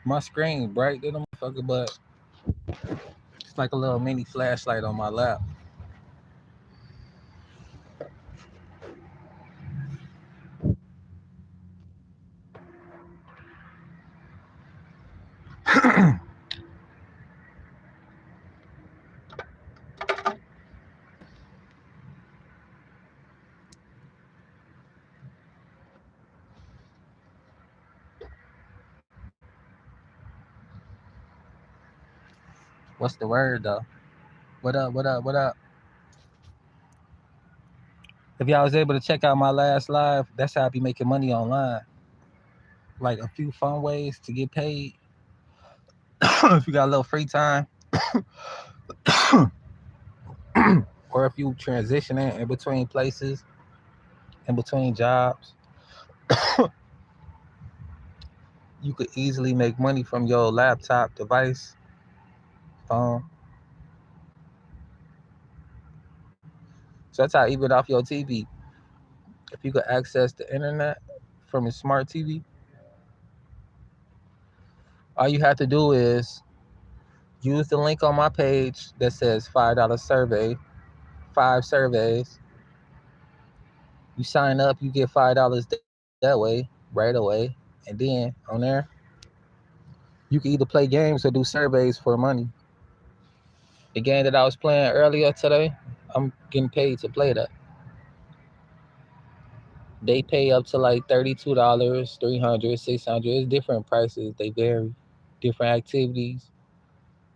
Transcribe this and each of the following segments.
My screen bright than a motherfucker, but it's like a little mini flashlight on my lap. What's the word though? What up? What up? What up? If y'all was able to check out my last live, that's how I be making money online. Like a few fun ways to get paid. If you got a little free time, or if you transitioning in between places, in between jobs, you could easily make money from your laptop device, phone. So that's how even off your TV, if you could access the internet from your smart TV, all you have to do is use the link on my page that says $5 survey, 5 surveys. You sign up, you get $5 that way, right away. And then on there, you can either play games or do surveys for money. The game that I was playing earlier today, I'm getting paid to play that. They pay up to like $32, 300, 600. It's different prices. They vary. Different activities,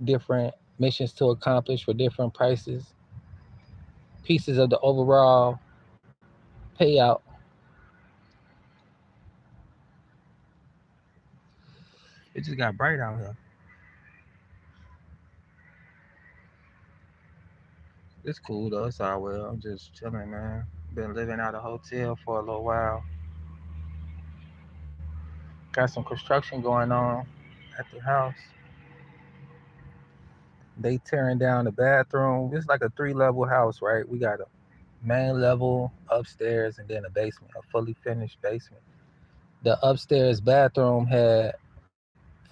different missions to accomplish for different prices. Pieces of the overall payout. It just got bright out here. It's cool though. It's all well. I'm just chilling, man. Been living out a hotel for a little while. Got some construction going on at the house. They tearing down the bathroom. It's like a 3 level house, right? We got a main level upstairs and then a basement, a fully finished basement. The upstairs bathroom had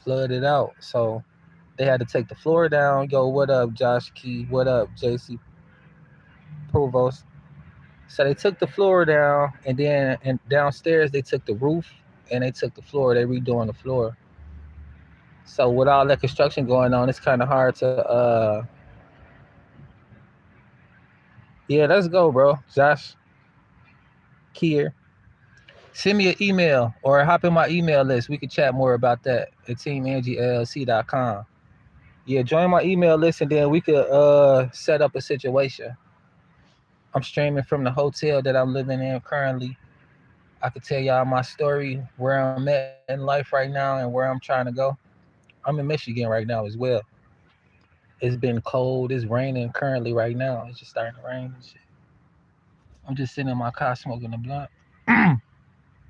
flooded out, so they had to take the floor down. Yo, what up, Josh Key? What up, JC Provost? So they took the floor down, and then and downstairs they took the roof and they took the floor. They redoing the floor. So with all that construction going on, it's kind of hard to. Yeah, let's go, bro. Josh Kier, send me an email or hop in my email list. We can chat more about that at teamangieLLC.com. Yeah, join my email list and then we could set up a situation. I'm streaming from the hotel that I'm living in currently. I could tell y'all my story, where I'm at in life right now and where I'm trying to go. I'm in Michigan right now as well. It's been cold. It's raining currently right now. It's just starting to rain and shit. I'm just sitting in my car smoking a blunt.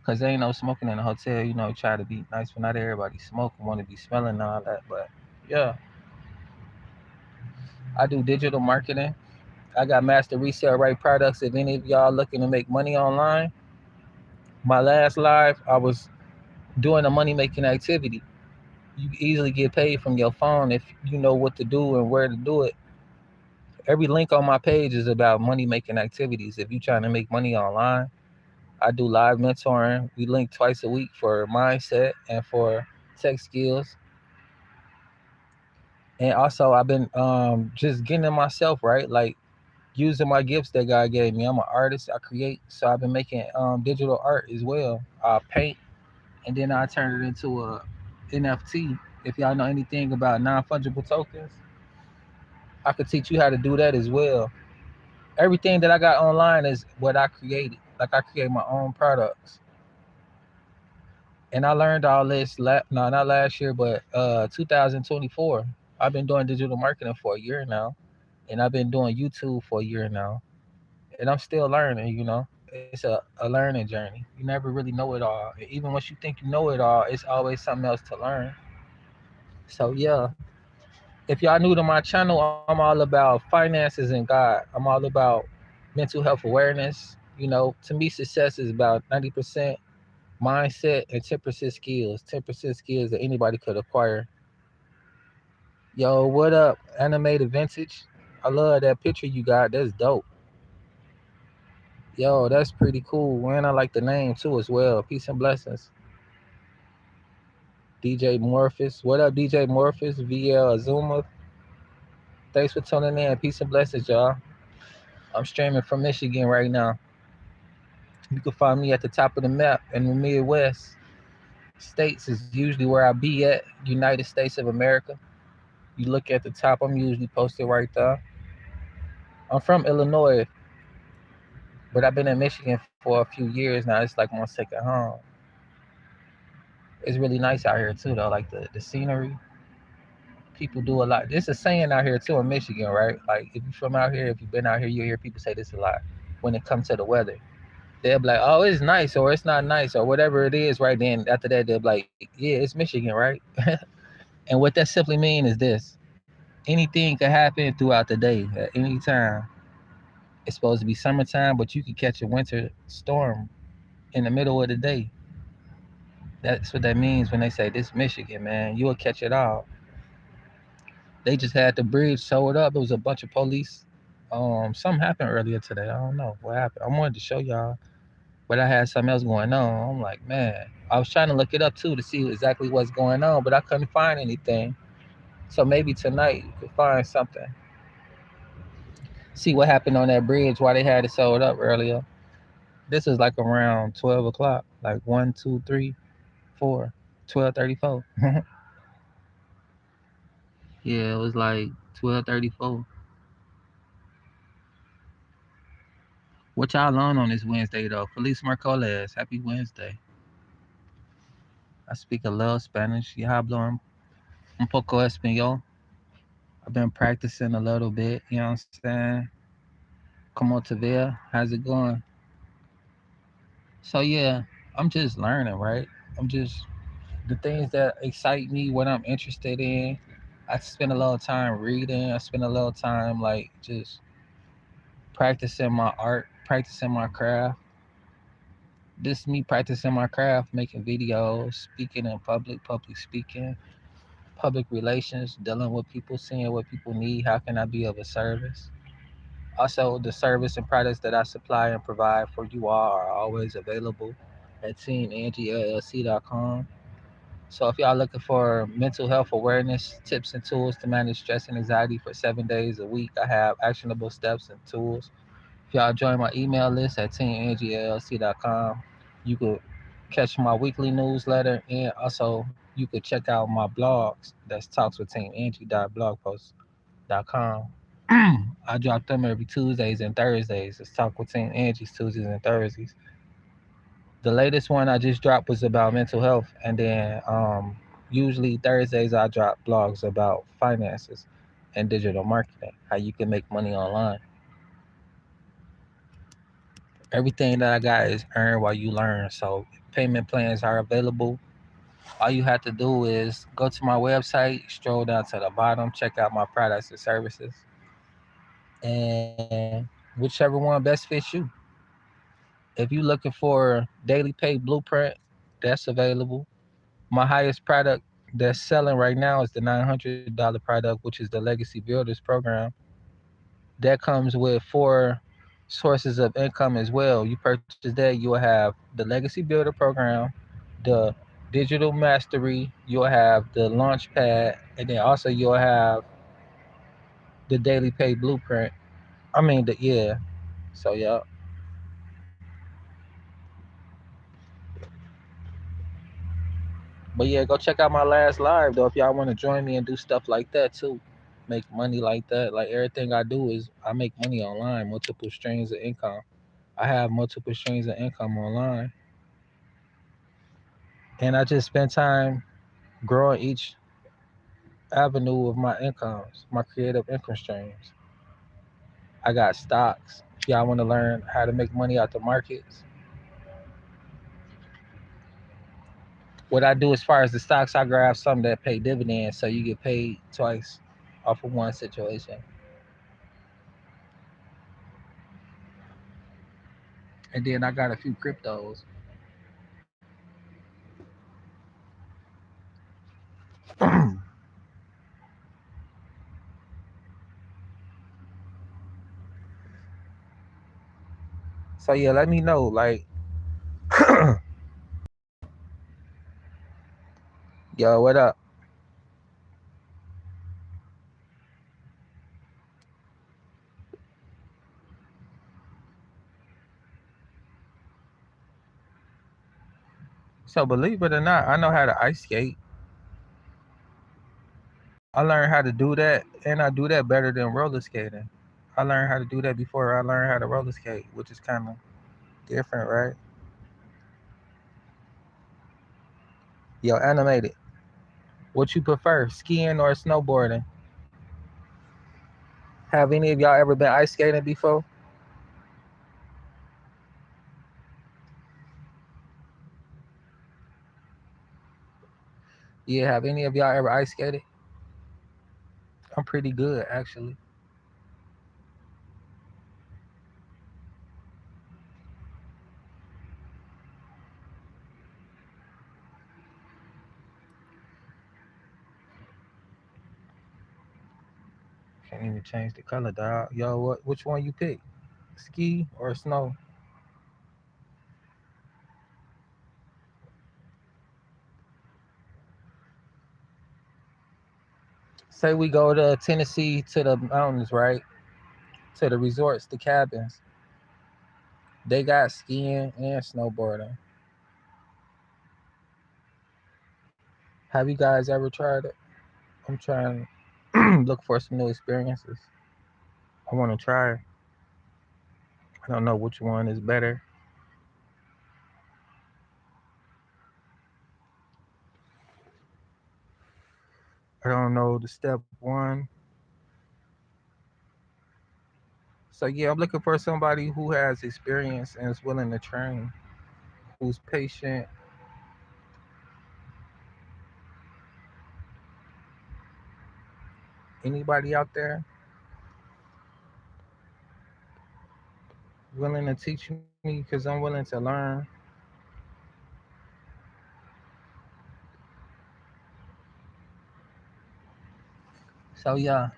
Cause there ain't no smoking in the hotel. You know, try to be nice, but not everybody smoking. Want to be smelling and all that. But yeah, I do digital marketing. I got master resale right products. If any of y'all looking to make money online, my last live, I was doing a money making activity. You can easily get paid from your phone if you know what to do and where to do it. Every link on my page is about money making activities. If you're trying to make money online, I do live mentoring. We link twice a week for mindset and for tech skills. And also, I've been just getting in myself right, like using my gifts that God gave me. I'm an artist. I create, so I've been making digital art as well. I paint, and then I turn it into a NFT. If y'all know anything about non-fungible tokens, I could teach you how to do that as well. Everything that I got online is what I created. Like I create my own products, and I learned all this. No, not last year, but 2024. I've been doing digital marketing for a year now, and I've been doing YouTube for a year now, and I'm still learning. It's a learning journey. You never really know it all. And even once you think you know it all, it's always something else to learn. So yeah, if y'all new to my channel, I'm all about finances and God. I'm all about mental health awareness. To me, success is about 90%. Mindset and 10% skills. 10% skills that anybody could acquire. Yo, what up? Animated Vintage. I love that picture you got. That's dope. Yo, that's pretty cool. And I like the name too as well. Peace and blessings. DJ Morphus. What up, DJ Morphus? VL Azuma. Thanks for tuning in. Peace and blessings, y'all. I'm streaming from Michigan right now. You can find me at the top of the map in the Midwest. States is usually where I be at. United States of America. You look at the top, I'm usually posted right there. I'm from Illinois, but I've been in Michigan for a few years now. It's like my second home. It's really nice out here too, though. Like the scenery, people do a lot. There's a saying out here too in Michigan, right? Like if you're from out here, if you've been out here, you hear people say this a lot when it comes to the weather. They'll be like, "Oh, it's nice," or "It's not nice," or whatever it is. Right then, after that, they'll be like, "Yeah, it's Michigan, right?" And what that simply means is this: anything can happen throughout the day at any time. It's supposed to be summertime, but you could catch a winter storm in the middle of the day. That's what that means when they say this Michigan, man. You will catch it all. They just had the bridge towed up. It was a bunch of police. Something happened earlier today. I don't know what happened. I wanted to show y'all, but I had something else going on. I'm like, man, I was trying to look it up too to see exactly what's going on, but I couldn't find anything. So maybe tonight you could find something. See what happened on that bridge, why they had it sold up earlier. This is like around 12 o'clock, like 1, 2, 3, 4, 12:34. Yeah, it was like 12:34. What y'all on this Wednesday though? Feliz Marcoles, happy Wednesday. I speak a little Spanish. Ya hablo un poco español. I've been practicing a little bit, you know what I'm saying? Como te vea? How's it going? So yeah, I'm just learning, right? I'm just the things that excite me, what I'm interested in. I spend a lot of time reading. I spend a lot of time like just practicing my art, practicing my craft. This me practicing my craft, making videos, speaking in public speaking, public relations, dealing with people, seeing what people need. How can I be of a service? Also, the service and products that I supply and provide for you all are always available at teamangieLLC.com. So if y'all looking for mental health awareness, tips and tools to manage stress and anxiety for 7 days a week, I have actionable steps and tools. If y'all join my email list at teamangieLLC.com, you could catch my weekly newsletter, and also you could check out my blogs. That's talkswithteamangie.blogpost.com. I drop them every Tuesdays and Thursdays. It's Talk with Team Angie's Tuesdays and Thursdays. The latest one I just dropped was about mental health, and then usually Thursdays I drop blogs about finances and digital marketing, how you can make money online. Everything that I got is earn while you learn. So payment plans are available. All you have to do is go to my website, stroll down to the bottom, check out my products and services, and whichever one best fits you. If you're looking for daily pay blueprint, that's available. My highest product that's selling right now is the $900 product, which is the Legacy Builders program. That comes with 4 sources of income as well. You purchase that, you will have the Legacy Builder program, the digital mastery, you'll have the launch pad, and then also you'll have the daily pay blueprint. I mean, yeah. So, yeah. But yeah, go check out my last live though if y'all want to join me and do stuff like that too. Make money like that. Like everything I do is I make money online, multiple streams of income. I have multiple streams of income online. And I just spend time growing each avenue of my incomes, my creative income streams. I got stocks. If y'all want to learn how to make money out the markets, what I do as far as the stocks, I grab some that pay dividends, so you get paid twice off of one situation. And then I got a few cryptos. So yeah, let me know. Like, yo, what up? So believe it or not, I know how to ice skate. I learned how to do that, and I do that better than roller skating. I learned how to do that before I learned how to roller skate, which is kind of different, right? Yo, animated. What you prefer, skiing or snowboarding? Have any of y'all ever been ice skating before? Yeah, have any of y'all ever ice skated? I'm pretty good, actually. Can't even change the color, dog. Yo, which one you pick? Ski or snow? Say we go to Tennessee to the mountains, right? To the resorts, the cabins. They got skiing and snowboarding. Have you guys ever tried it? I'm trying to look for some new experiences. I want to try. I don't know which one is better. I don't know the step one. So yeah, I'm looking for somebody who has experience and is willing to train, who's patient. Anybody out there willing to teach me? Because I'm willing to learn. So yeah,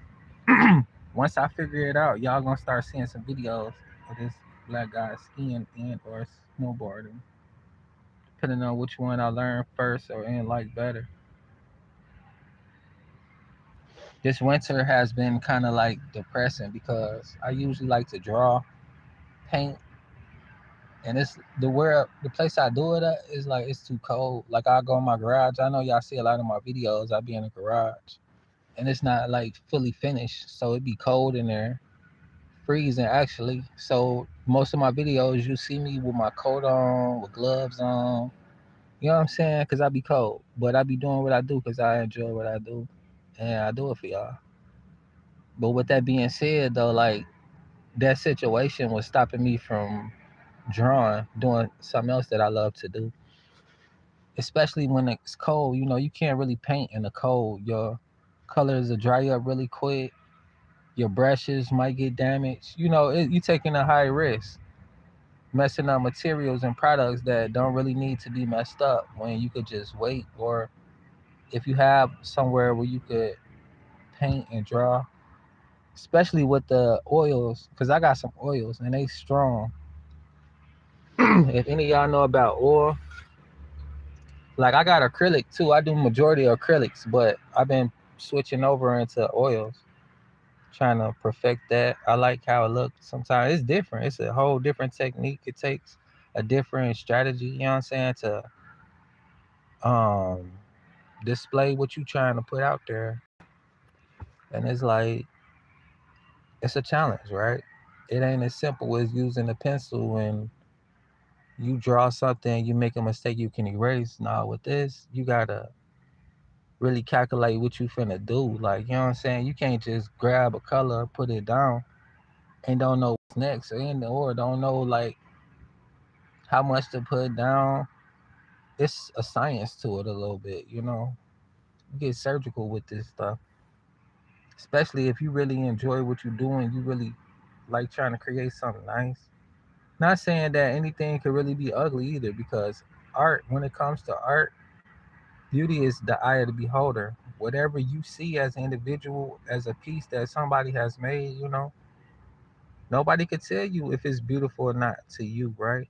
once I figure it out, y'all gonna start seeing some videos of this black guy skiing and or snowboarding, depending on which one I learn first or in like better. This winter has been kind of like depressing because I usually like to draw, paint, and it's the place I do it at is like it's too cold. Like I go in my garage. I know y'all see a lot of my videos. I be in the garage, and it's not like fully finished, so it be cold in there, freezing actually. So most of my videos, you see me with my coat on, with gloves on. You know what I'm saying? Cause I be cold, but I be doing what I do because I enjoy what I do, and I do it for y'all. But with that being said, though, like that situation was stopping me from drawing, doing something else that I love to do. Especially when it's cold, you can't really paint in the cold. Your colors will dry up really quick. Your brushes might get damaged. You taking a high risk, messing up materials and products that don't really need to be messed up when you could just wait. Or if you have somewhere where you could paint and draw, especially with the oils, because I got some oils and they strong. If any of y'all know about oil, like I got acrylic too. I do majority of acrylics, but I've been switching over into oils, trying to perfect that. I like how it looks. Sometimes it's different. It's a whole different technique. It takes a different strategy, you know what I'm saying, to um display what you trying to put out there. And it's like it's a challenge, right? It ain't as simple as using a pencil and you draw something, you make a mistake you can erase. Now with this, you gotta really calculate what you finna do. Like, you know what I'm saying? You can't just grab a color, put it down, and don't know what's next, or don't know like how much to put down. It's a science to it a little bit, you know. You get surgical with this stuff, especially if you really enjoy what you're doing. You really like trying to create something nice. Not saying that anything could really be ugly either, because art, when it comes to art, beauty is the eye of the beholder. whatever you see as an individual, as a piece that somebody has made, nobody could tell you if it's beautiful or not to you, right?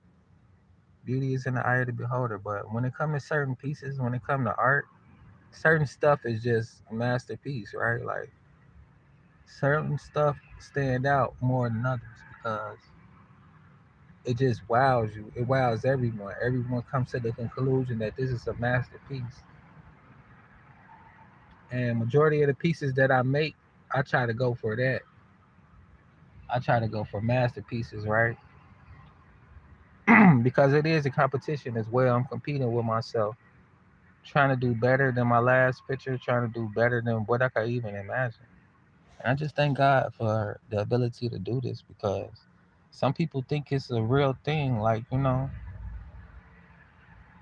Beauty is in the eye of the beholder. But when it comes to certain pieces, when it comes to art, certain stuff is just a masterpiece, right? Like certain stuff stand out more than others because it just wows you. It wows everyone. Everyone comes to the conclusion that this is a masterpiece. And majority of the pieces that I make, I try to go for that. I try to go for masterpieces, right? Because it is a competition as well. I'm competing with myself, trying to do better than my last picture, trying to do better than what I could even imagine. And I just thank God for the ability to do this because some people think it's a real thing. Like,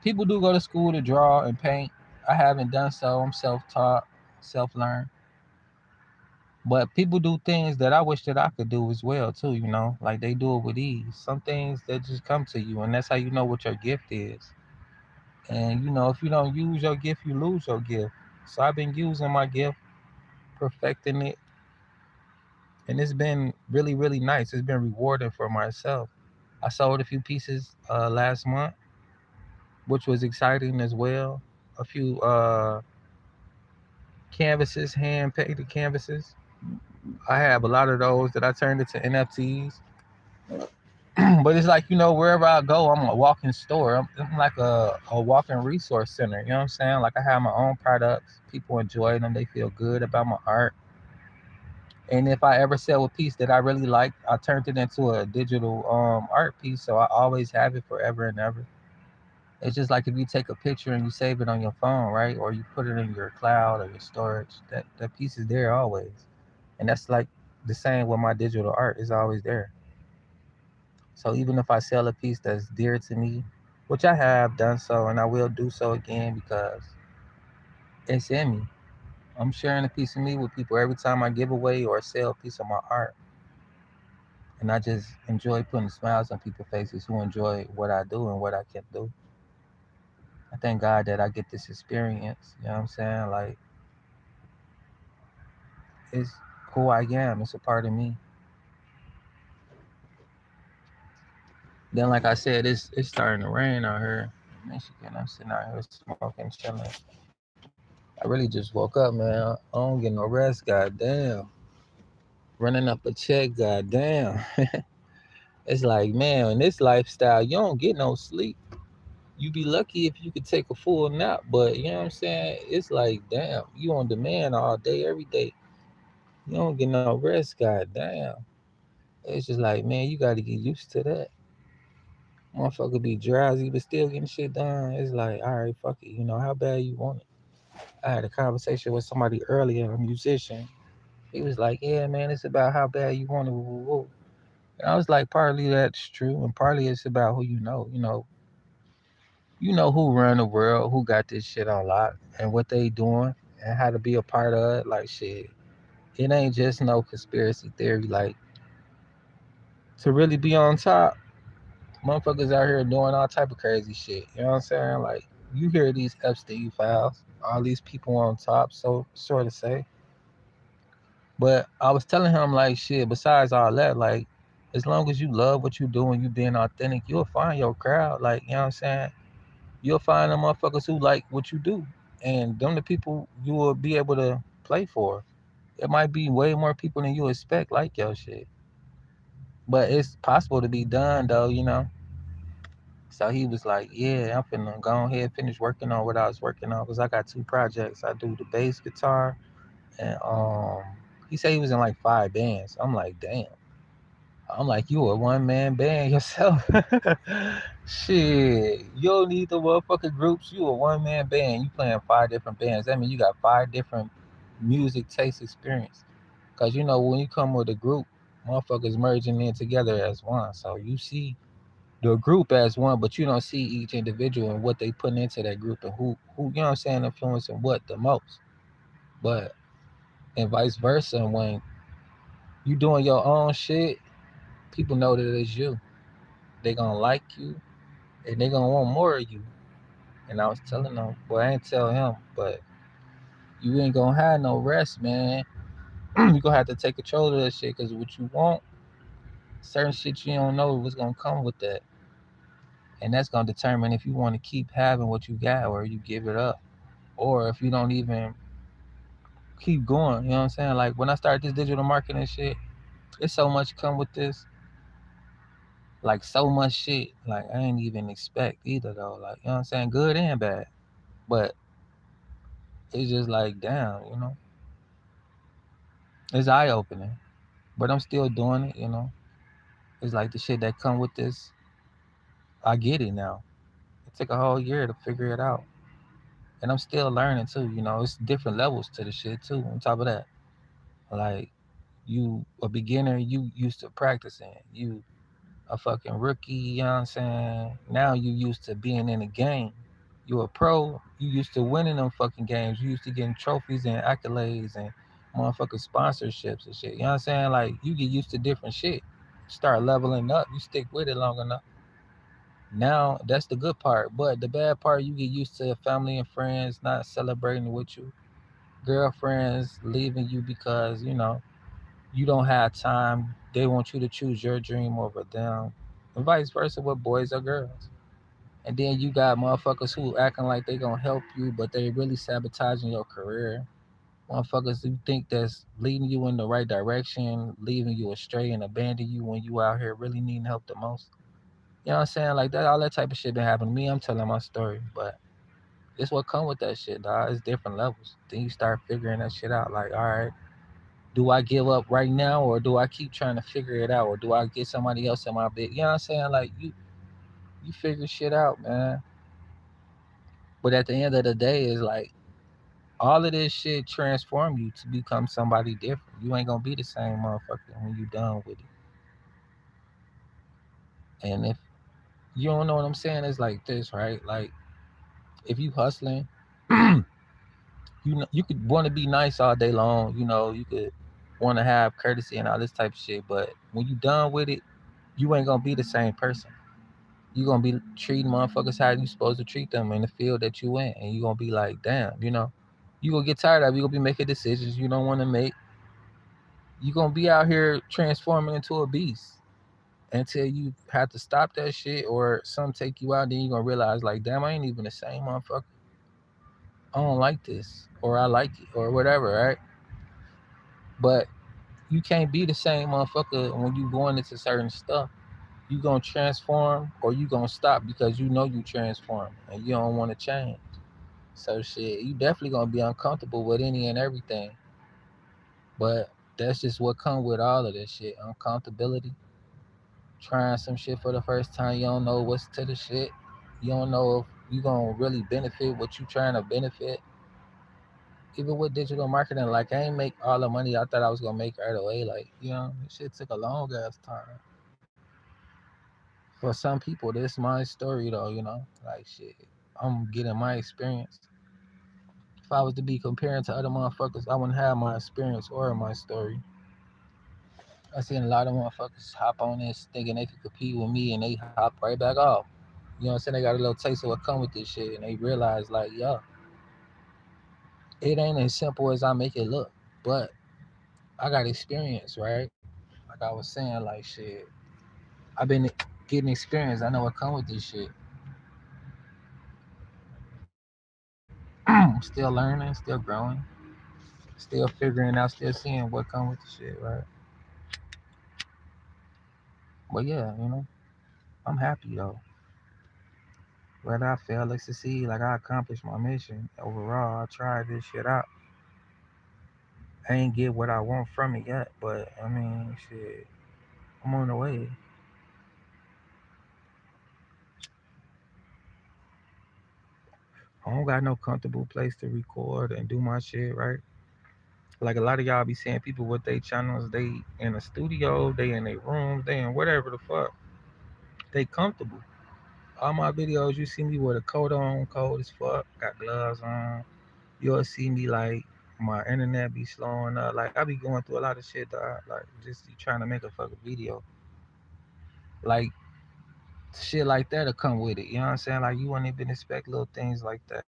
people do go to school to draw and paint. I haven't done so. I'm self taught, self learned. But people do things that I wish that I could do as well too. Like they do it with ease. Some things that just come to you, and that's how you know what your gift is. And if you don't use your gift, you lose your gift. So I've been using my gift, perfecting it, and it's been really, really nice. It's been rewarding for myself. I sold a few pieces last month, which was exciting as well. A few canvases, hand painted canvases. I have a lot of those that I turned into NFTs. But it's like, wherever I go, I'm a walking store. I'm like a walking resource center. You know what I'm saying? Like I have my own products. People enjoy them. They feel good about my art. And if I ever sell a piece that I really like, I turned it into a digital art piece. So I always have it forever and ever. It's just like if you take a picture and you save it on your phone, right? Or you put it in your cloud or your storage, that piece is there always. And that's like the same with my digital art. It's always there. So even if I sell a piece that's dear to me, which I have done so and I will do so again because it's in me. I'm sharing a piece of me with people every time I give away or sell a piece of my art. And I just enjoy putting smiles on people's faces who enjoy what I do and what I can do. I thank God that I get this experience. You know what I'm saying? Like, it's who I am. It's a part of me. Then, like I said, it's starting to rain out here in Michigan. I'm sitting out here smoking, chilling. I really just woke up, man. I don't get no rest. Goddamn. Running up a check. Goddamn. It's like, man, in this lifestyle, you don't get no sleep. You be lucky if you could take a full nap, but you know what I'm saying? It's like, damn, you on demand all day, every day. You don't get no rest, goddamn. It's just like, man, you got to get used to that. Motherfucker be drowsy, but still getting shit done. It's like, all right, fuck it. How bad you want it? I had a conversation with somebody earlier, a musician. He was like, yeah, man, it's about how bad you want it. Woo, woo, woo. And I was like, partly that's true, and partly it's about who you know. You know who run the world, who got this shit on lock, and what they doing, and how to be a part of it. Like shit, it ain't just no conspiracy theory. Like to really be on top, motherfuckers out here doing all type of crazy shit. You know what I'm saying? Like you hear these Epstein files, all these people on top, so sort of say. But I was telling him like shit. Besides all that, like as long as you love what you do and you being authentic, you'll find your crowd. Like you know what I'm saying? You'll find the motherfuckers who like what you do, and them the people you will be able to play for. It might be way more people than you expect like your shit, but it's possible to be done though. So he was like, "Yeah, I'm finna go ahead finish working on what I was working on because I got two projects. I do the bass guitar, and he said he was in like 5 bands. I'm like, damn. I'm like, you a one man band yourself. Shit, you don't need the motherfucking groups. You a one man band. You playing 5 different bands. That means you got 5 different music taste experience. Cause when you come with a group, motherfuckers merging in together as one. So you see the group as one, but you don't see each individual and what they put into that group and who you know what I'm saying, influencing what the most. But and vice versa, when you doing your own shit, people know that it's you. They gonna like you and they gonna want more of you. And I was telling them, well, I ain't tell him, but You ain't gonna have no rest, man. You gonna have to take control of that shit because what you want, certain shit you don't know what's gonna come with that. And that's gonna determine if you want to keep having what you got or you give it up. Or if you don't even keep going, you know what I'm saying? Like when I started this digital marketing shit, it's so much come with this, like so much shit. Like I ain't even expect either though. Like, you know what I'm saying? Good and bad. But it's just like damn, it's eye opening. But I'm still doing it, It's like the shit that come with this, I get it now. It took a whole year to figure it out. And I'm still learning too, it's different levels to the shit too. On top of that. Like you a beginner, you used to practicing. You a fucking rookie, you know what I'm saying? Now you used to being in the game. You a pro, you used to winning them fucking games. You used to getting trophies and accolades and motherfucking sponsorships and shit. You know what I'm saying? Like you get used to different shit. Start leveling up, you stick with it long enough. Now that's the good part. But the bad part, you get used to family and friends not celebrating with you. Girlfriends leaving you because, you don't have time. They want you to choose your dream over them. And vice versa with boys or girls. And then you got motherfuckers who acting like they gonna help you, but they really sabotaging your career. Motherfuckers who think that's leading you in the right direction, leaving you astray and abandon you when you out here really needing help the most. You know what I'm saying? Like that, all that type of shit been happening to me. I'm telling my story, but it's what come with that shit, dog. It's different levels. Then you start figuring that shit out. Like, all right, do I give up right now, or do I keep trying to figure it out, or do I get somebody else in my bed? You know what I'm saying? Like you figure shit out, man. But at the end of the day, it's like all of this shit transform you to become somebody different. You ain't gonna be the same motherfucker when you done with it. And if you don't know what I'm saying, it's like this, right? Like if you hustling, you could want to be nice all day long. You could want to have courtesy and all this type of shit. But when you done with it, you ain't gonna be the same person. You gonna be treating motherfuckers how you supposed to treat them in the field that you in, and you gonna be like, damn, you gonna get tired of it. You gonna be making decisions you don't want to make. You gonna be out here transforming into a beast until you have to stop that shit or some take you out. Then you gonna realize like, damn, I ain't even the same motherfucker. I don't like this, or I like it, or whatever, right? But you can't be the same motherfucker when you going into certain stuff. You gonna transform or you gonna stop because you know you transform and you don't want to change. So shit, you definitely gonna be uncomfortable with any and everything. But that's just what come with all of this shit. Uncomfortability. Trying some shit for the first time. You don't know what's to the shit. You don't know if you gonna really benefit what you trying to benefit. Even with digital marketing, like I ain't make all the money I thought I was gonna make right away. Like, this shit took a long ass time. For some people, this my story though, Like shit. I'm getting my experience. If I was to be comparing to other motherfuckers, I wouldn't have my experience or my story. I seen a lot of motherfuckers hop on this thinking they could compete with me and they hop right back off. You know what I'm saying? They got a little taste of what come with this shit and they realize like, yo, it ain't as simple as I make it look. But I got experience, right? Like I was saying, like shit. I've been getting experience. I know what come with this shit. I'm still learning, still growing, still figuring out, still seeing what come with the shit, right? But yeah, I'm happy though. Whether I fail or succeed, like I accomplished my mission. Overall, I tried this shit out. I ain't get what I want from it yet, but I mean, shit, I'm on the way. I don't got no comfortable place to record and do my shit, right? Like a lot of y'all be seeing people with their channels, they in a studio, they in their rooms, they in whatever the fuck. They comfortable. All my videos, you see me with a coat on, cold as fuck, got gloves on. You'll see me like my internet be slowing up. Like I be going through a lot of shit, dog. Like just trying to make a fucking video. Like shit like that'll come with it. You know what I'm saying? Like you wouldn't even expect little things like that.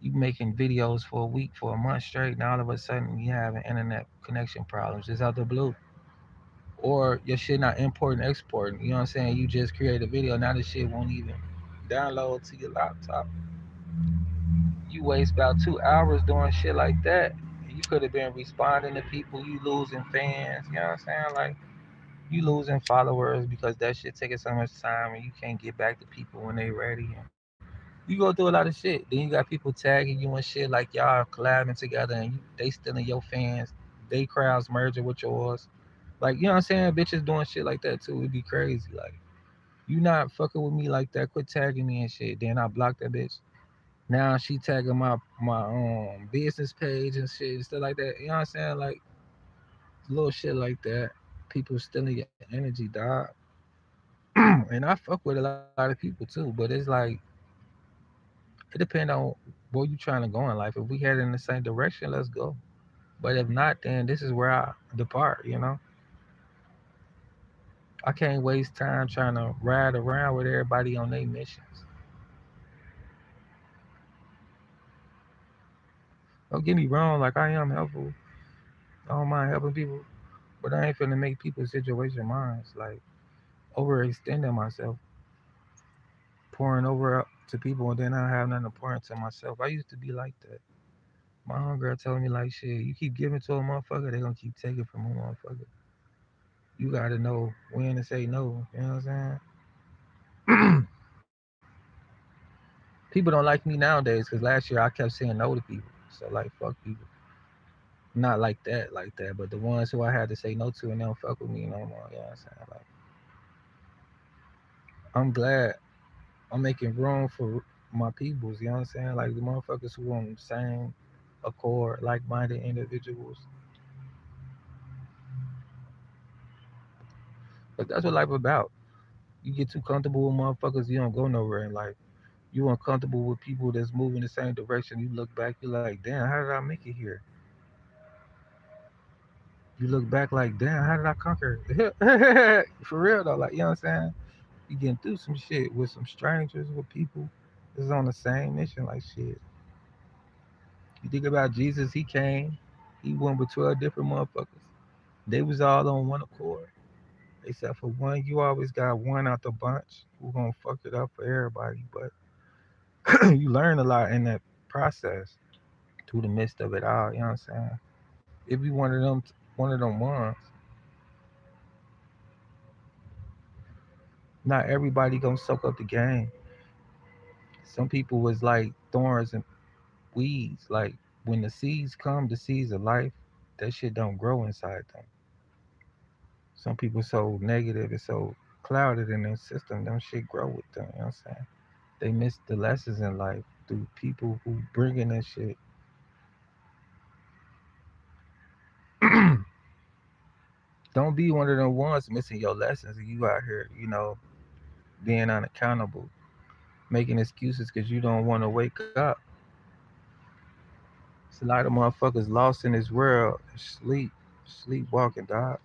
You making videos for a week, for a month straight, and all of a sudden you having internet connection problems just out the blue. Or your shit not importing, exporting. You know what I'm saying? You just create a video, now the shit won't even download to your laptop. You waste about 2 hours doing shit like that. You could have been responding to people. You losing fans. You know what I'm saying? Like you losing followers because that shit taking so much time, and you can't get back to people when they ready. And you go through a lot of shit. Then you got people tagging you and shit like y'all collabing together, and they stealing your fans. They crowds merging with yours. Like, you know what I'm saying? Bitches doing shit like that too. It'd be crazy. Like, you not fucking with me like that. Quit tagging me and shit. Then I block that bitch. Now she tagging my business page and shit and stuff like that. You know what I'm saying? Like little shit like that. People stealing your energy, dog. And I fuck with a lot of people too, but it's like it depends on where you trying to go in life. If we head in the same direction, let's go. But if not, then this is where I depart. You know, I can't waste time trying to ride around with everybody on their missions. Don't get me wrong, like I am helpful. I don't mind helping people, but I ain't finna make people's situation mine. Like overextending myself, pouring over to people, and then I have nothing to pour into myself. I used to be like that. My homegirl telling me like, shit, you keep giving to a motherfucker, they gonna keep taking from a motherfucker. You gotta know when to say no. You know what I'm saying? People don't like me nowadays because last year I kept saying no to people. So like, fuck people. Not like that, but the ones who I had to say no to and they don't fuck with me no more. You know what I'm saying? Like, I'm glad I'm making room for my peoples. You know what I'm saying? Like the motherfuckers who on the same accord, like-minded individuals. But that's what life about. You get too comfortable with motherfuckers, you don't go nowhere in life. You uncomfortable with people that's moving the same direction. You look back, you're like, damn, how did I make it here? You look back like, damn, how did I conquer? For real though, like you know what I'm saying? You getting through some shit with some strangers, with people that's on the same mission, like shit. You think about Jesus, he came, he went with 12 different motherfuckers. They was all on one accord. Except for one, you always got one out the bunch who gonna fuck it up for everybody. But you learn a lot in that process through the midst of it all. You know what I'm saying? If you one of them ones, not everybody gonna soak up the game. Some people was like thorns and weeds. Like when the seeds come, the seeds of life, that shit don't grow inside them. Some people so negative and so clouded in their system, them shit grow with them. You know what I'm saying? They miss the lessons in life through people who bring in that shit. Don't be one of them ones missing your lessons and you out here, being unaccountable, making excuses because you don't want to wake up. It's a lot of motherfuckers lost in this world, sleepwalking, dog.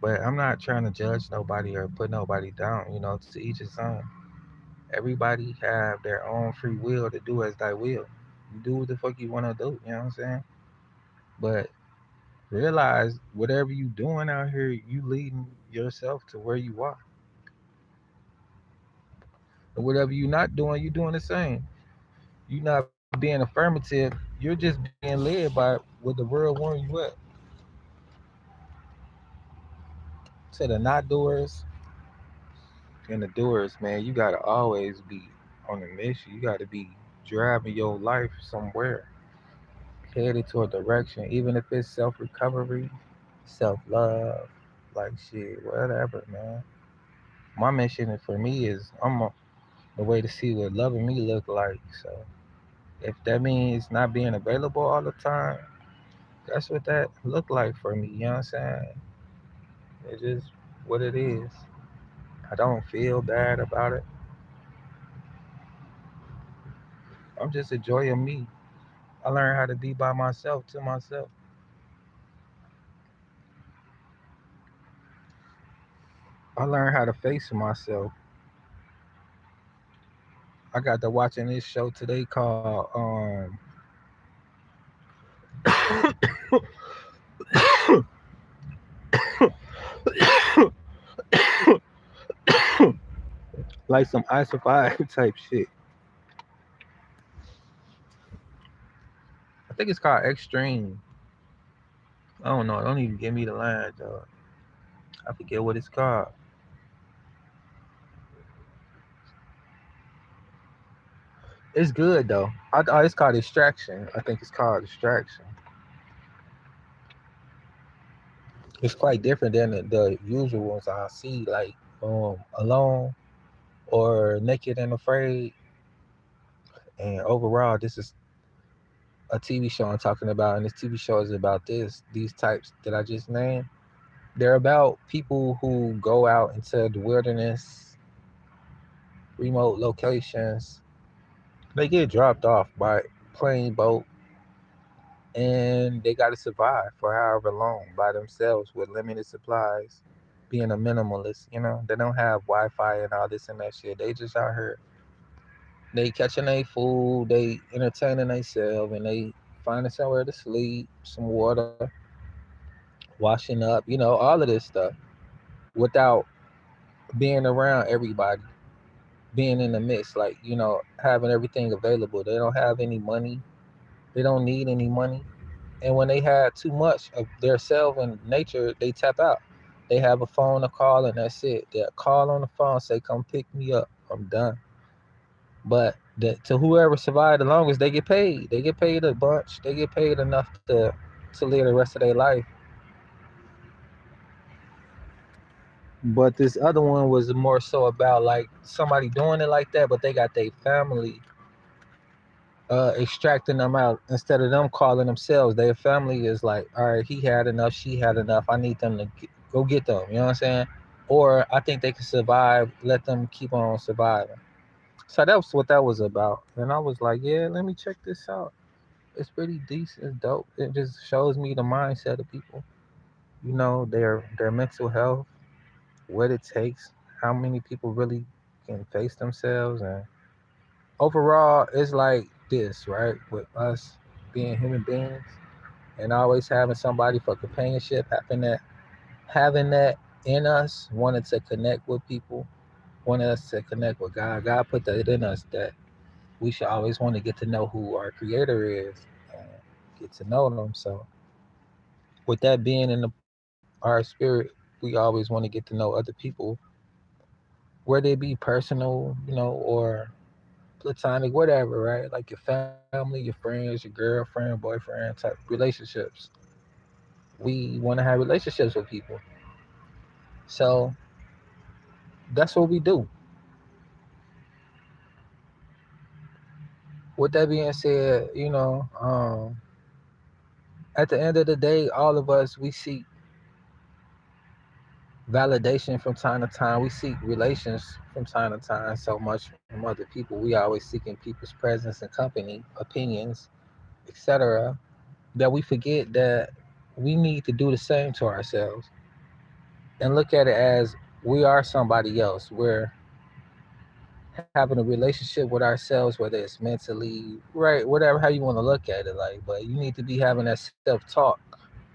But I'm not trying to judge nobody or put nobody down, to each his own. Everybody have their own free will to do as they will. You do what the fuck you want to do, you know what I'm saying? But realize whatever you doing out here, you leading yourself to where you are. And whatever you not doing, you doing the same. You not being affirmative, you're just being led by what the world wants you at. To the not doers and the doers, man, you gotta always be on a mission. You gotta be driving your life somewhere, headed to a direction, even if it's self recovery, self love, like shit, whatever, man. My mission for me is the way to see what loving me look like. So if that means not being available all the time, that's what that look like for me. You know what I'm saying? It's just what it is. I don't feel bad about it. I'm just enjoying me. I learned how to be by myself to myself. I learned how to face myself. I got to watching this show today called like some isofied type shit. I think it's called Extreme. I don't know. Don't even give me the line, though. I forget what it's called. It's good though. It's called Distraction. I think it's called Distraction. It's quite different than the usual ones I see, like Alone or Naked and Afraid. And overall, this is a TV show I'm talking about, and this TV show is about these types that I just named. They're about people who go out into the wilderness, remote locations. They get dropped off by plane, boat, and they got to survive for however long by themselves with limited supplies. Being a minimalist, they don't have Wi-Fi and all this and that shit. They just out here. They catching their food, they entertaining themselves, and they finding somewhere to sleep, some water, washing up, all of this stuff without being around everybody, being in the midst, like, having everything available. They don't have any money. They don't need any money. And when they had too much of their self and nature, they tap out. They have a phone to call, and that's it. They'll call on the phone, say, "Come pick me up. I'm done." But to whoever survived the longest, they get paid. They get paid a bunch. They get paid enough to live the rest of their life. But this other one was more so about like somebody doing it like that, but they got their family extracting them out instead of them calling themselves. Their family is like, all right, he had enough, she had enough. I need them to go get them. You know what I'm saying? Or I think they can survive. Let them keep on surviving. So that was what that was about. And I was like, yeah, let me check this out. It's pretty decent. It's dope. It just shows me the mindset of people. Their mental health, what it takes, how many people really can face themselves, and overall, it's like this, right? With us being human beings and always having somebody for companionship, having that in us, wanting to connect with people, wanting us to connect with God. God put that in us that we should always want to get to know who our creator is and get to know them. So with that being in our spirit, we always want to get to know other people, whether it be personal, or platonic, whatever, right? Like your family, your friends, your girlfriend, boyfriend type relationships. We want to have relationships with people. So that's what we do. With that being said, at the end of the day, all of us, we seek validation from time to time. We seek relations from time to time so much from other people. We always seeking people's presence and company, opinions, etc., that we forget that we need to do the same to ourselves and look at it as we are somebody else. We're having a relationship with ourselves, whether it's mentally, right, whatever, how you want to look at it. Like, but you need to be having that self-talk.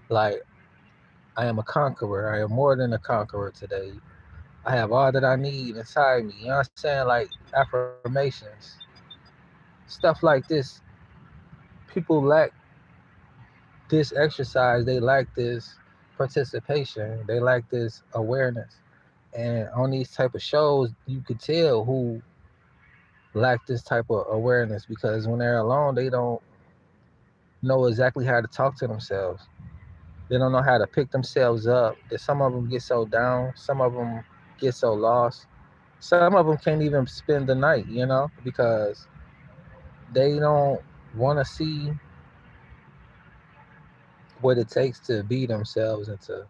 Like, I am a conqueror. I am more than a conqueror today. I have all that I need inside me. You know what I'm saying? Like affirmations, stuff like this. People lack this exercise. They lack this participation. They lack this awareness. And on these type of shows, you could tell who lack this type of awareness because when they're alone, they don't know exactly how to talk to themselves. They don't know how to pick themselves up. That some of them get so down, some of them get so lost. Some of them can't even spend the night, because they don't want to see what it takes to be themselves and to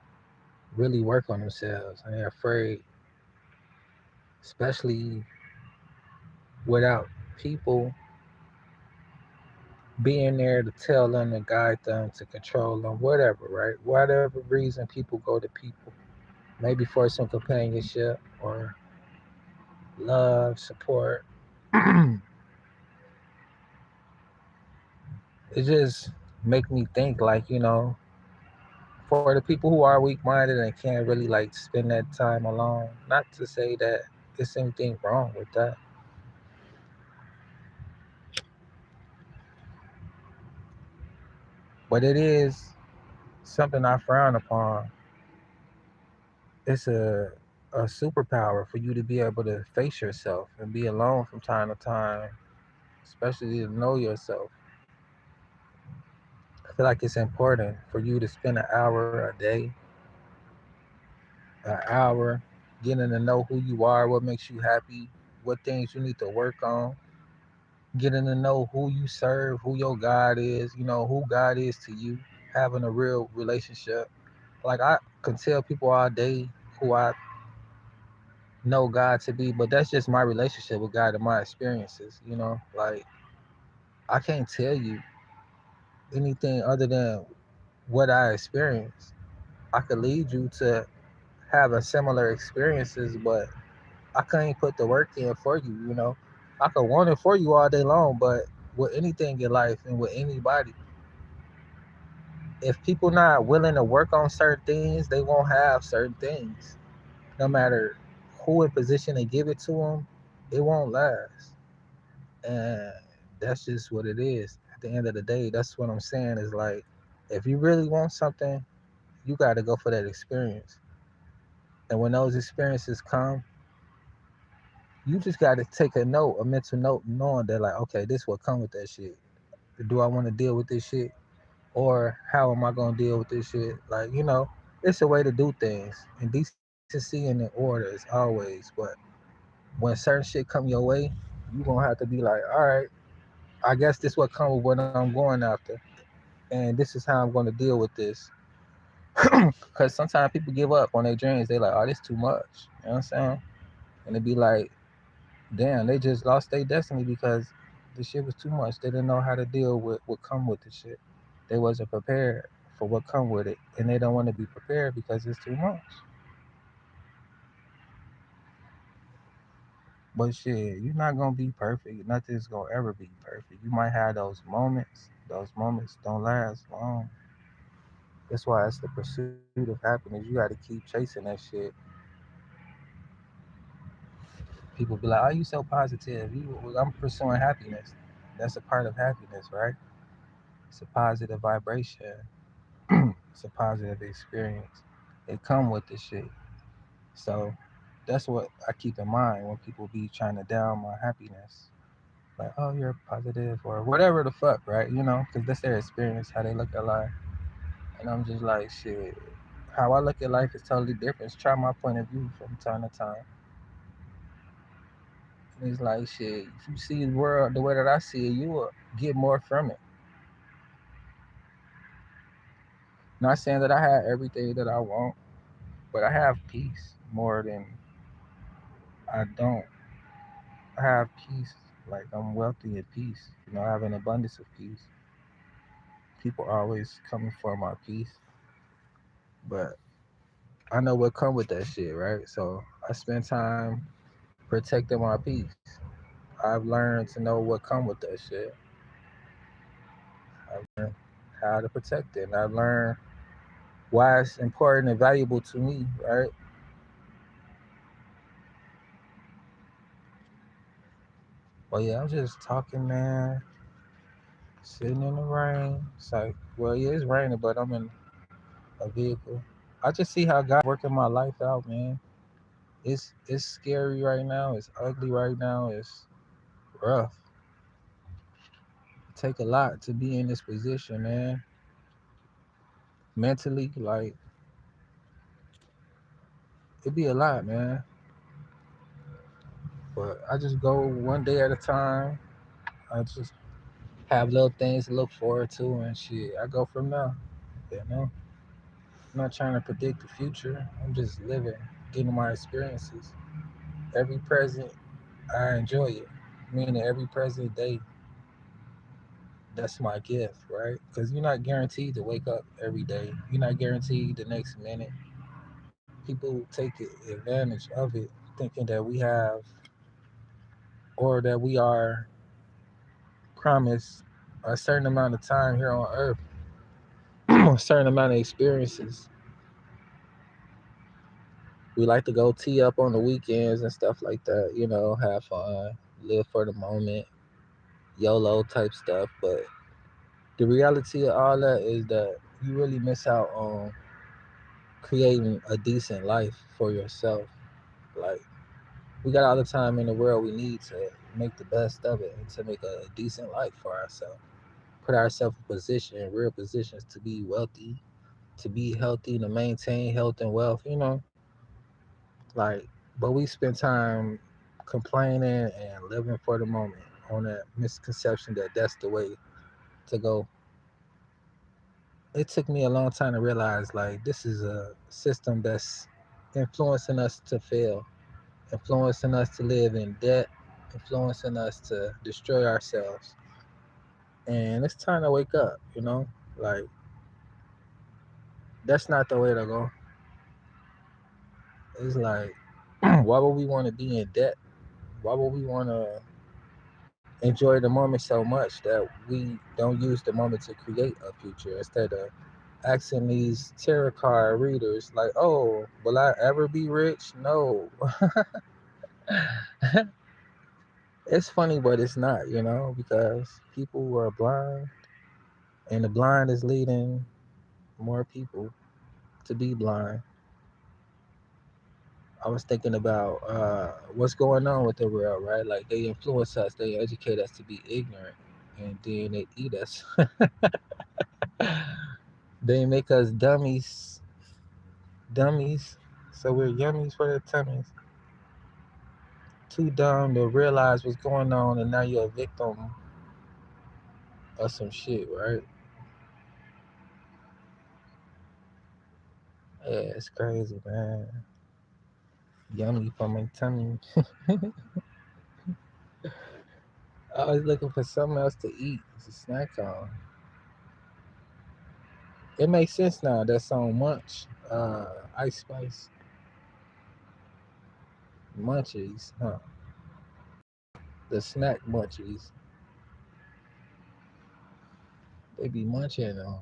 really work on themselves. And they're afraid, especially without people being there to tell them, to guide them, to control them, whatever, right? Whatever reason people go to people, maybe for some companionship or love, support. It just make me think like, for the people who are weak minded and can't really like spend that time alone, not to say that there's anything wrong with that, but it is something I frown upon. It's a superpower for you to be able to face yourself and be alone from time to time, especially to know yourself. I feel like it's important for you to spend an hour a day, an hour getting to know who you are, what makes you happy, what things you need to work on, getting to know who you serve, who your God is, who God is to you, having a real relationship. Like I can tell people all day who I know God to be, but that's just my relationship with God and my experiences. Like I can't tell you anything other than what I experienced. I could lead you to having similar experiences, but I can't put the work in for you. I could want it for you all day long, but with anything in life and with anybody, if people not willing to work on certain things, they won't have certain things. No matter who in position to give it to them, it won't last. And that's just what it is. At the end of the day, that's what I'm saying is like, if you really want something, you got to go for that experience. And when those experiences come, you just got to take a mental note, knowing that like, okay, this will come with that shit. Do I want to deal with this shit, or how am I gonna deal with this shit? Like, it's a way to do things, and decency and in order is always. But when certain shit come your way, you gonna have to be like, all right, I guess this what come with what I'm going after, and this is how I'm gonna deal with this. Because sometimes people give up on their dreams. They like, oh, this too much. You know what I'm saying? And it be like, damn, they just lost their destiny because the shit was too much. They didn't know how to deal with what come with the shit. They wasn't prepared for what come with it, and they don't want to be prepared because it's too much. But shit, you're not gonna be perfect. Nothing's gonna ever be perfect. You might have those moments. Those moments don't last long. That's why it's the pursuit of happiness. You got to keep chasing that shit. People be like, "Oh, you so positive. I'm pursuing happiness. That's a part of happiness, right? It's a positive vibration. It's a positive experience. It come with the shit. So that's what I keep in mind when people be trying to down my happiness. Like, oh, you're positive or whatever the fuck, right? Because that's their experience, how they look at life. And I'm just like, shit, how I look at life is totally different. Try my point of view from time to time. And it's like, shit, if you see the world the way that I see it, you will get more from it. Not saying that I have everything that I want, but I have peace more than I don't. I have peace. Like I'm wealthy in peace. I have an abundance of peace. People are always coming for my peace, but I know what come with that shit, right? So I spend time protecting my peace. I've learned to know what come with that shit. I've learned how to protect it. And I've learned why it's important and valuable to me, right? But yeah, I'm just talking, man. Sitting in the rain. It's like, well, yeah, it's raining, but I'm in a vehicle. I just see how God working my life out, man. It's scary right now. It's ugly right now. It's rough. It take a lot to be in this position, man. Mentally, like it be a lot, man. But I just go one day at a time. I just have little things to look forward to and shit. I go from there. I'm not trying to predict the future. I'm just living, getting my experiences. Every present, I enjoy it. Meaning every present day, that's my gift, right? Because you're not guaranteed to wake up every day. You're not guaranteed the next minute. People take advantage of it, thinking that we have or that we are promised a certain amount of time here on earth, a certain amount of experiences. We like to go tee up on the weekends and stuff like that, have fun, live for the moment, YOLO type stuff. But the reality of all that is that you really miss out on creating a decent life for yourself. Like, we got all the time in the world we need to make the best of it and to make a decent life for ourselves. Put ourselves in position, real positions to be wealthy, to be healthy, to maintain health and wealth. Like, but we spend time complaining and living for the moment on that misconception that that's the way to go. It took me a long time to realize like this is a system that's influencing us to fail, influencing us to live in debt, influencing us to destroy ourselves. And it's time to wake up. Like, that's not the way to go. It's like, why would we want to be in debt? Why would we want to enjoy the moment so much that we don't use the moment to create a future instead of asking these tarot card readers, like, oh, will I ever be rich? No. It's funny, but it's not, because people who are blind, and the blind is leading more people to be blind. I was thinking about what's going on with the world, right? Like, they influence us, they educate us to be ignorant, and then they eat us. They make us dummies, dummies, so we're yummies for their tummies. Too dumb to realize what's going on, and now you're a victim of some shit, right? Yeah, it's crazy, man. Yummy for my tummy. Always looking for something else to eat. It's a snack on. It makes sense now. That song Munch, Ice Spice, Munchies, huh? The snack munchies. They be munching on.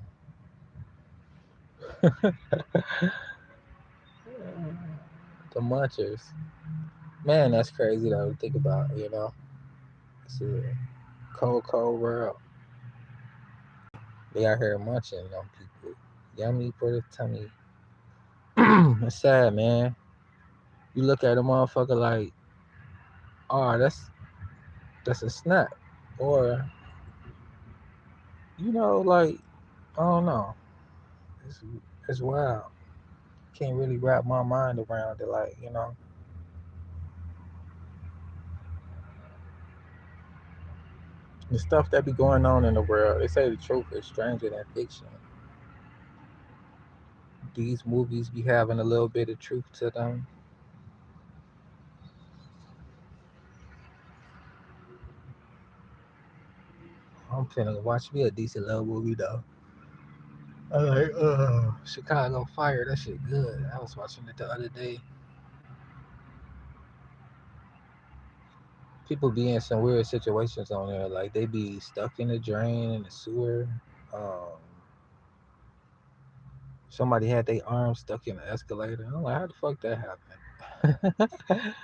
The munchers. Man, that's crazy though to think about. It's a cold, cold world. They out here munching on people. Yummy for the tummy. It's sad, man. You look at a motherfucker like, oh, that's a snack. Or, like, I don't know. It's, it's wild. Can't really wrap my mind around it. Like, the stuff that be going on in the world. They say the truth is stranger than fiction. These movies be having a little bit of truth to them. I'm finna watch me a decent little movie though. I like Chicago Fire. That shit good. I was watching it the other day. People be in some weird situations on there. Like, they be stuck in the drain in the sewer. Um, Somebody had their arm stuck in the escalator. I'm like, how the fuck that happened?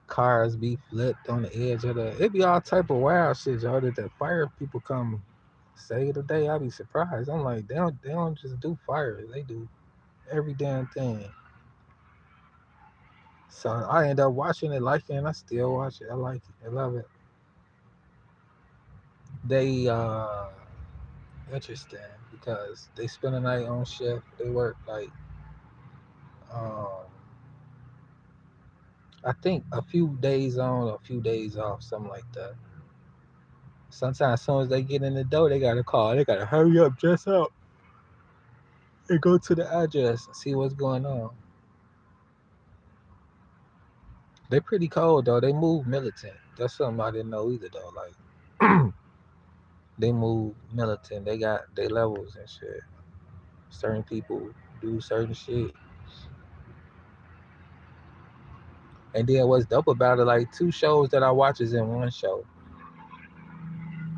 Cars be flipped on the edge of the. It be all type of wild shit, y'all. That the fire people come save the day. I be surprised. I'm like, they don't just do fire. They do every damn thing. So I end up watching it, liking it. I still watch it. I like it. I love it. They interesting because they spend the night on shift. They work like um I think a few days on, a few days off, something like that. Sometimes as soon as they get in the door, they gotta call. They gotta hurry up, dress up, and go to the address and see what's going on. They pretty cold though. They move militant. That's something I didn't know either though. Like, they move militant. They got their levels and shit. Certain people do certain shit. And then what's dope about it, like two shows that I watch is in one show.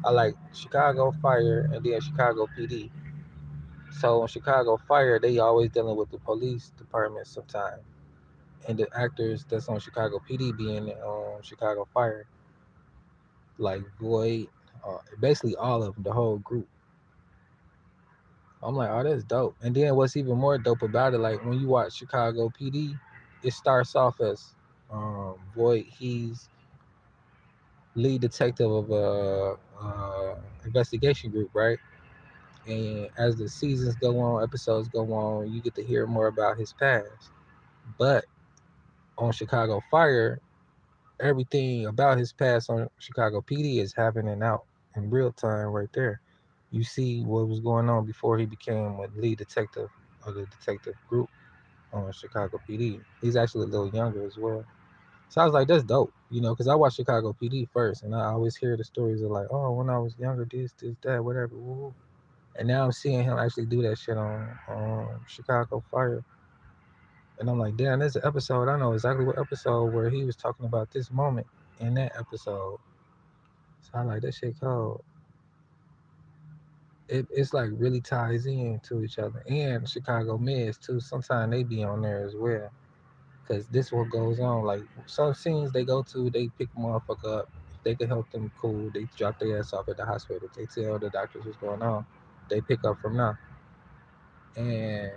I like Chicago Fire and then Chicago PD. So in Chicago Fire, they always dealing with the police department sometimes. And the actors that's on Chicago PD being on Chicago Fire, like Void, basically all of them, the whole group. I'm like, oh, that's dope. And then what's even more dope about it, like when you watch Chicago PD, it starts off as Void. He's lead detective of a investigation group, right? And as the seasons go on, episodes go on, you get to hear more about his past. But on Chicago Fire, everything about his past on Chicago PD is happening out in real time right there. You see what was going on before he became a lead detective of the detective group on Chicago PD. He's actually a little younger as well. So I was like, that's dope, because I watched Chicago PD first, and I always hear the stories of like, oh, when I was younger, this, that, whatever. Woo. And now I'm seeing him actually do that shit on Chicago Fire. And I'm like, damn, there's an episode. I know exactly what episode where he was talking about this moment in that episode. So I like that shit cold. It's like really ties in to each other. And Chicago Meds too. Sometimes they be on there as well. Cause this what goes on. Like some scenes they go to, they pick a motherfucker up. If they could help them, cool. They drop their ass off at the hospital. They tell the doctors what's going on. They pick up from now. And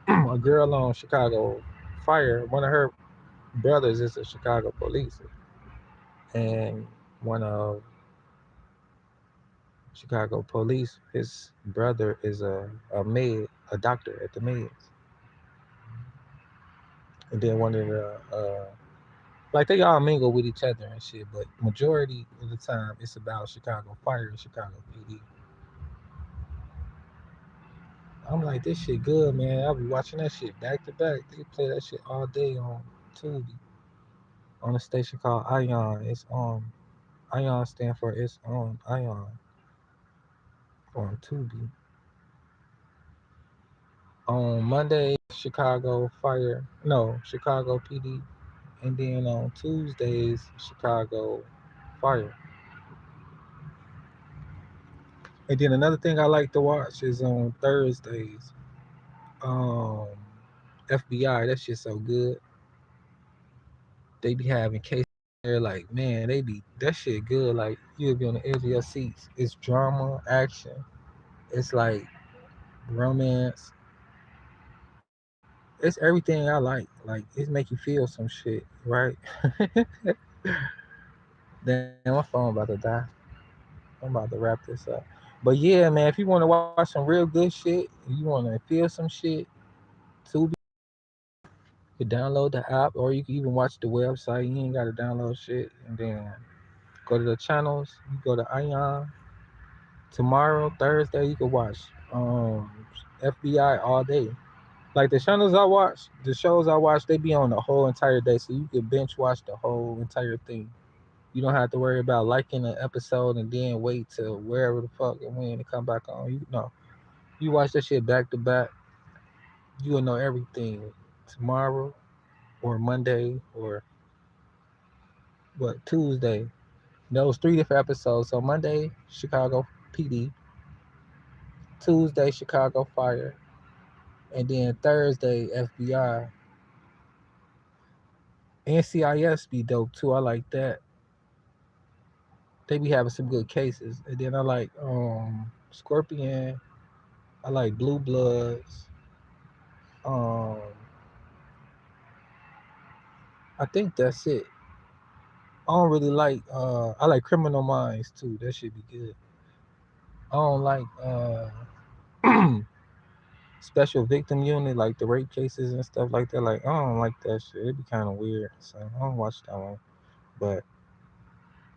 a girl on Chicago Fire, one of her brothers is a Chicago police, and one of Chicago police, his brother is a med, a doctor at the meds, and then one of the like they all mingle with each other and shit, but majority of the time it's about Chicago Fire and Chicago PD. I'm like, this shit good, man. I'll be watching that shit back to back. They play that shit all day on Tubi on a station called Ion. It's on Ion stand for it's on Ion on Tubi. On Monday, Chicago Fire, no, Chicago PD, and then on Tuesdays, Chicago Fire. And then another thing I like to watch is on Thursdays, um, FBI. That shit's so good. They be having cases there, like man, they be that shit good. Like you'll be on the edge of your seats. It's drama, action. It's like romance. It's everything I like. Like it make you feel some shit, right? Damn, my phone about to die. I'm about to wrap this up. But yeah, man, if you want to watch some real good shit, you want to feel some shit, Tubi, you can download the app, or you can even watch the website. You ain't got to download shit, and then go to the channels. You go to Ion. Tomorrow, Thursday, you can watch FBI all day. Like the channels I watch, the shows I watch, they be on the whole entire day, so you can binge watch the whole entire thing. You don't have to worry about liking an episode and then wait till wherever the fuck and when to come back on. You know, you watch that shit back to back, you will know everything tomorrow or Monday or what Tuesday. Those three different episodes. So Monday, Chicago PD, Tuesday, Chicago Fire, and then Thursday, FBI. NCIS be dope too. I like that. They be having some good cases. And then I like Scorpion. I like Blue Bloods. Um, I think that's it. I don't really like I like Criminal Minds too. That should be good. I don't like Special Victim Unit, like the rape cases and stuff like that. Like I don't like that shit. It'd be kind of weird. So I don't watch that one. But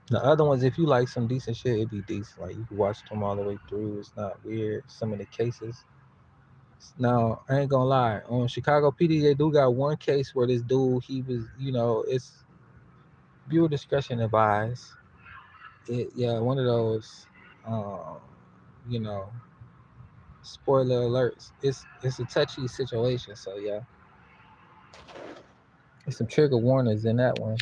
the other ones, if you like some decent shit, it'd be decent. Like you can watch them all the way through. It's not weird. Some of the cases. Now I ain't gonna lie. On Chicago PD, they do got one case where this dude, he was, it's viewer discretion advised. Yeah, one of those, um, you know, spoiler alerts. It's a touchy situation. So yeah, There's some trigger warnings in that one.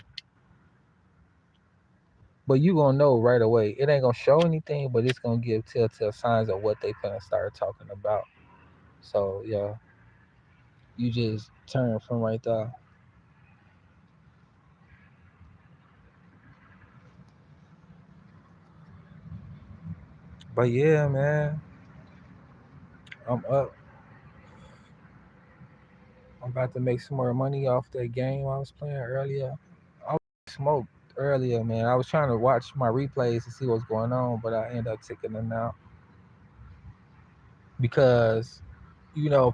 But you gonna know right away. It ain't gonna show anything, but it's gonna give telltale signs of what they finna start talking about. So yeah, you just turn from right there. But yeah, man, I'm up. I'm about to make some more money off that game I was playing earlier. I smoked earlier, man. I was trying to watch my replays to see what's going on, but I ended up taking them out because,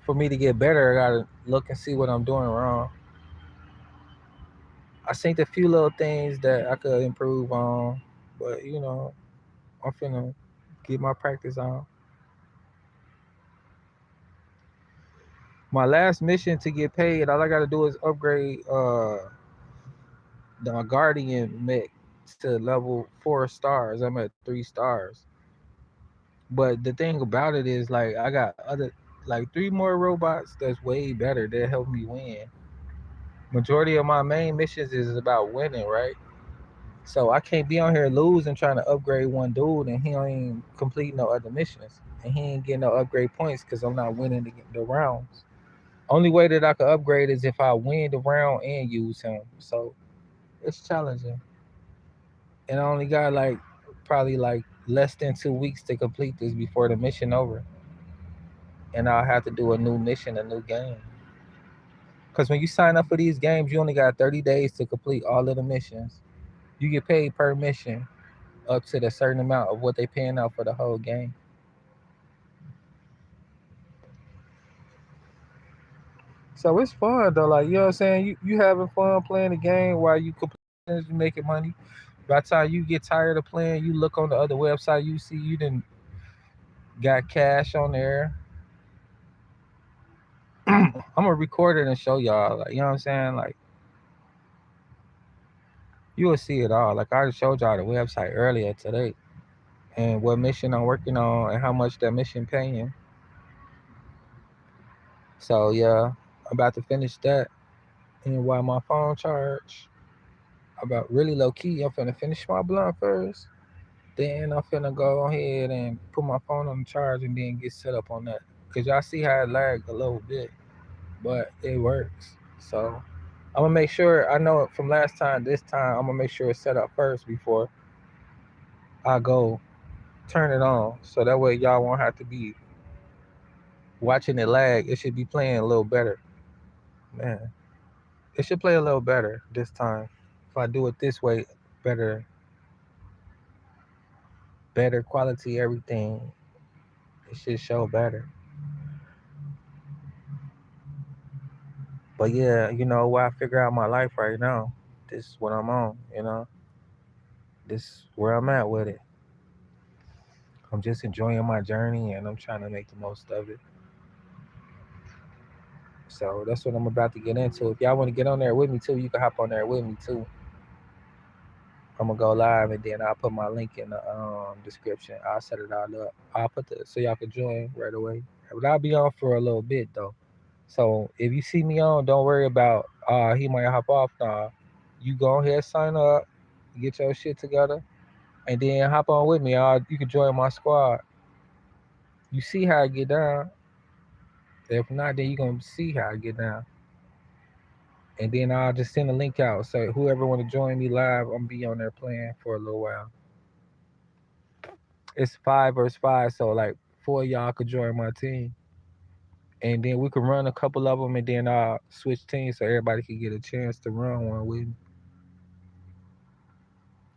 for me to get better, I gotta look and see what I'm doing wrong. I seen a few little things that I could improve on, but I'm finna get my practice on. My last mission to get paid, all I gotta do is upgrade the Guardian mech to level 4 stars. I'm at 3 stars. But the thing about it is, like, I got other, like, 3 more robots that's way better that help me win. Majority of my main missions is about winning, right? So I can't be on here losing trying to upgrade one dude and he ain't complete no other missions and he ain't getting no upgrade points because I'm not winning the rounds. Only way that I could upgrade is if I win the round and use him. So it's challenging. And I only got like probably like less than 2 weeks to complete this before the mission over. And I'll have to do a new mission, a new game. Because when you sign up for these games, you only got 30 days to complete all of the missions. You get paid per mission up to the certain amount of what they paying out for the whole game. So it's fun though, like, you know what I'm saying? You having fun playing the game while you complete, you making money. By the time you get tired of playing, you look on the other website, you see you didn't got cash on there. I'm gonna record it and show y'all, like, you know what I'm saying? Like, you will see it all. Like, I already showed y'all the website earlier today and what mission I'm working on and how much that mission paying. So yeah, I'm about to finish that. And while my phone charge, about really low key, I'm finna finish my blunt first. Then I'm finna go ahead and put my phone on the charge and then get set up on that. Cause y'all see how it lagged a little bit, but it works. So I'm gonna make sure I know it from last time. This time I'm gonna make sure it's set up first before I go turn it on. So that way y'all won't have to be watching it lag. It should be playing a little better, man. It should play a little better this time. If I do it this way, better, better quality, everything. It should show better. But yeah, where I figure out my life right now, this is what I'm on. This is where I'm at with it. I'm just enjoying my journey and I'm trying to make the most of it. So that's what I'm about to get into. If y'all want to get on there with me too, you can hop on there with me too. I'm gonna go live and then I'll put my link in the description. I'll set it all up. I'll put the so y'all can join right away. But I'll be on for a little bit though. So if you see me on, don't worry about he might hop off. Nah, you go ahead, sign up, get your shit together, and then hop on with me. You can join my squad. You see how I get down. If not, then you gonna see how I get down. And then I'll just send a link out. So whoever want to join me live, I'm be on there playing for a little while. It's 5 versus 5, so like 4 of y'all could join my team, and then we could run a couple of them, and then I'll switch teams so everybody can get a chance to run one with me.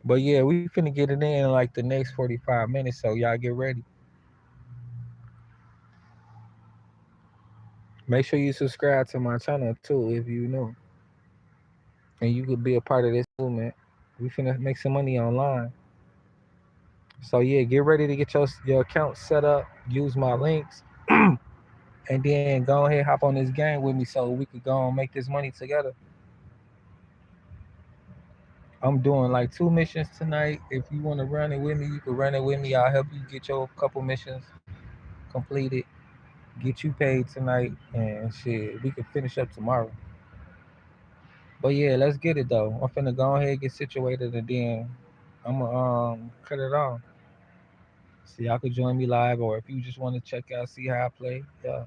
But yeah, we finna get it in like the next 45 minutes, so y'all get ready. Make sure you subscribe to my channel too if you new, and you could be a part of this movement. We finna make some money online. So yeah, get ready to get your account set up. Use my links, and then go ahead hop on this game with me so we could go and make this money together. I'm doing like 2 missions tonight. If you want to run it with me, you can run it with me. I'll help you get your couple missions completed, get you paid tonight, and shit, we can finish up tomorrow. But yeah, let's get it though. I'm finna go ahead and get situated, and then I'm gonna cut it off. So y'all could join me live, or if you just want to check out, see how I play, yeah.